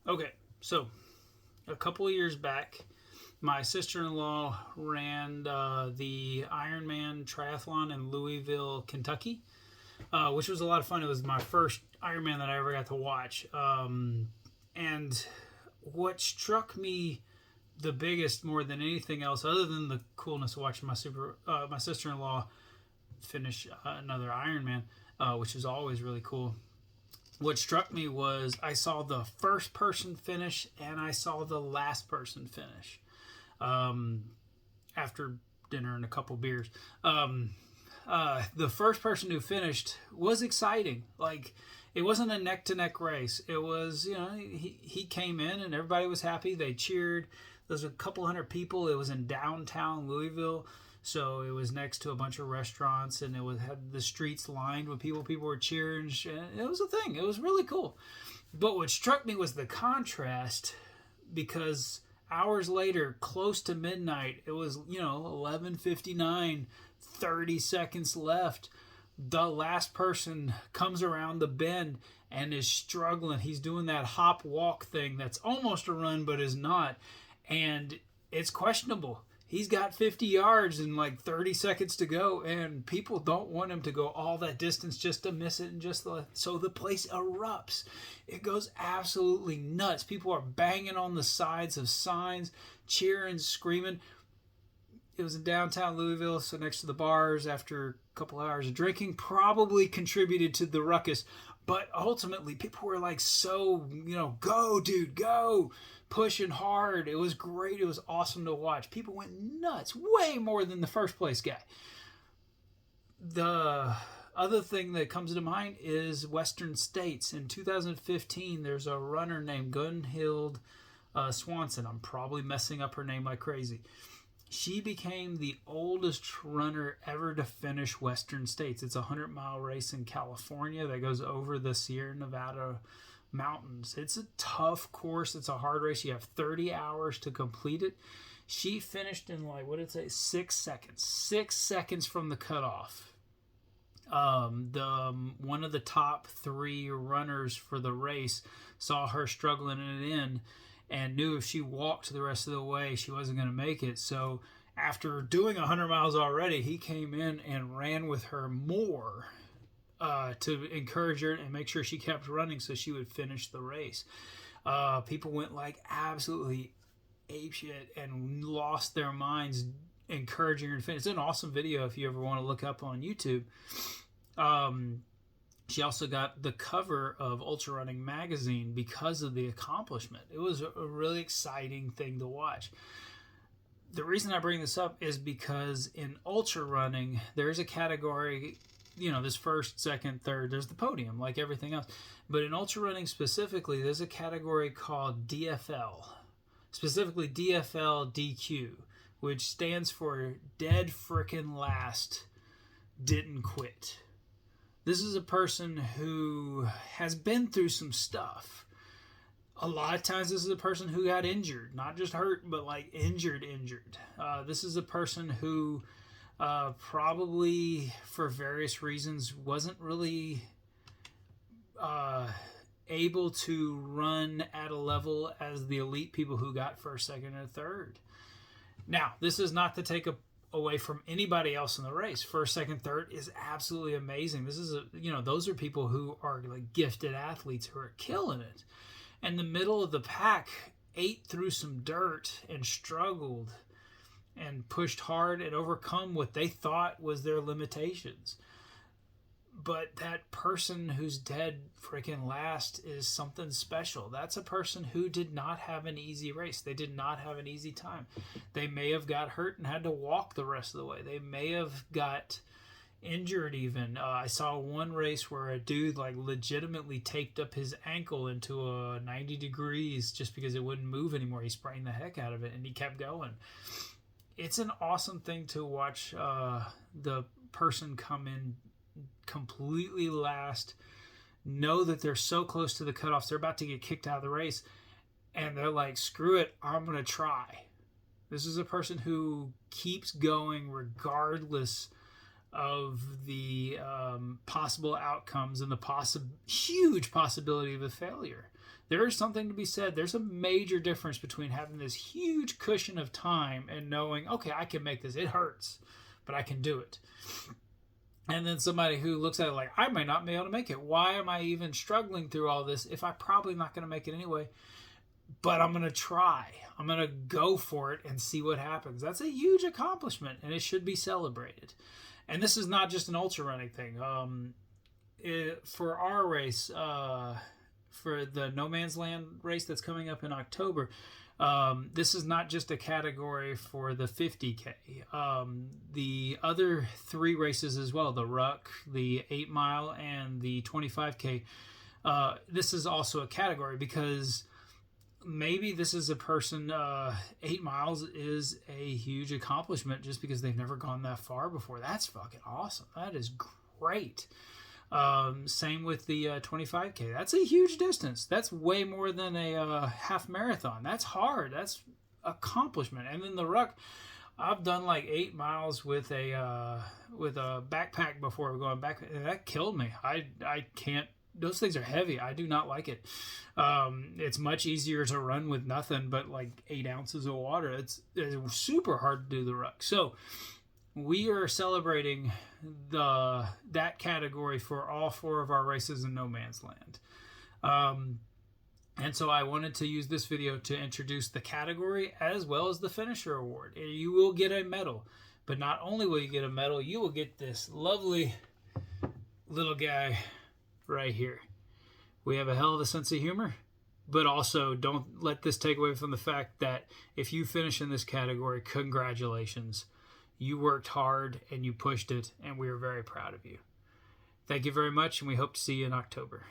Okay, so a couple of years back, my sister-in-law ran the Ironman triathlon in Louisville, Kentucky, which was a lot of fun. It was my first Ironman that I ever got to watch. And what struck me the biggest, more than anything else, other than the coolness of watching my sister-in-law finish another Ironman, which is always really cool. What struck me was I saw the first person finish and I saw the last person finish after dinner and a couple beers. The first person who finished was exciting. Like, it wasn't a neck to neck race. It was, he came in and everybody was happy. They cheered. There was a couple hundred people. It was in downtown Louisville. So it was next to a bunch of restaurants, and had the streets lined with people. People were cheering. And it was a thing. It was really cool. But what struck me was the contrast, because hours later, close to midnight, it was 11:59, 30 seconds left. The last person comes around the bend and is struggling. He's doing that hop walk thing that's almost a run but is not, and it's questionable. He's got 50 yards and like 30 seconds to go, and people don't want him to go all that distance just to miss it. And so the place erupts. It goes absolutely nuts. People are banging on the sides of signs, cheering, screaming. It was in downtown Louisville, so next to the bars. After a couple hours of drinking, probably contributed to the ruckus. But ultimately, people were like, so, go, dude, go. Pushing hard. It was great. It was awesome to watch. People went nuts, way more than the first place guy. The other thing that comes to mind is Western States. In 2015, there's a runner named Gunhild Swanson. I'm probably messing up her name like crazy. She became the oldest runner ever to finish Western States. It's a 100-mile race in California that goes over the Sierra Nevada mountains. It's a tough course. It's a hard race. You have 30 hours to complete it. She finished in 6 seconds. 6 seconds from the cutoff. One of the top 3 runners for the race saw her struggling it in and knew if she walked the rest of the way, she wasn't going to make it. So after doing 100 miles already, he came in and ran with her more to encourage her and make sure she kept running so she would finish the race. People went like absolutely apeshit and lost their minds encouraging her to finish. It's an awesome video if you ever want to look up on YouTube. She also got the cover of Ultra Running magazine because of the accomplishment. It was a really exciting thing to watch. The reason I bring this up is because in ultra running, there's a category, there's first, second, third, there's the podium like everything else. But in ultra running specifically, there's a category called DFL, specifically DFL DQ, which stands for Dead Frickin' Last Didn't Quit. This is a person who has been through some stuff. A lot of times this is a person who got injured, not just hurt, but like injured. This is a person who probably for various reasons wasn't really able to run at a level as the elite people who got first, second, and third. Now, this is not to take away from anybody else in the race. First, second, third is absolutely amazing. This is those are people who are like gifted athletes who are killing it. And the middle of the pack ate through some dirt and struggled and pushed hard and overcome what they thought was their limitations. But that person who's dead freaking last is something special. That's a person who did not have an easy race. They did not have an easy time. They may have got hurt and had to walk the rest of the way. They may have got injured even. I saw one race where a dude like legitimately taped up his ankle into a 90 degrees just because it wouldn't move anymore. He sprained the heck out of it and he kept going. It's an awesome thing to watch the person come in completely last, know that they're so close to the cutoffs, they're about to get kicked out of the race, and they're like, screw it, I'm going to try. This is a person who keeps going regardless of the possible outcomes and the huge possibility of a failure. there is something to be said. There's a major difference between having this huge cushion of time and knowing, okay, I can make this. It hurts, but I can do it. And then somebody who looks at it like, I might not be able to make it. Why am I even struggling through all this if I'm probably not going to make it anyway? But I'm going to try. I'm going to go for it and see what happens. That's a huge accomplishment, and it should be celebrated. And this is not just an ultra running thing. For our race, for the No Man's Land race that's coming up in October, this is not just a category for the 50K. The other 3 races as well, the Ruck, the 8 mile, and the 25K, this is also a category because maybe this is a person, 8 miles is a huge accomplishment just because they've never gone that far before. That's fucking awesome. That is great. Same with the 25K. That's a huge distance. That's way more than a half marathon. That's hard. That's accomplishment. And then the Ruck, I've done like 8 miles with a backpack before going back. That killed me. I can't. Those things are heavy. I do not like it. It's much easier to run with nothing but like 8 ounces of water. It's super hard to do the Ruck. So we are celebrating that category for all 4 of our races in No Man's Land. And so I wanted to use this video to introduce the category as well as the finisher award. You will get a medal, but not only will you get a medal, you will get this lovely little guy right here. We have a hell of a sense of humor, but also don't let this take away from the fact that if you finish in this category, congratulations. You worked hard and you pushed it, and we are very proud of you. Thank you very much, and we hope to see you in October.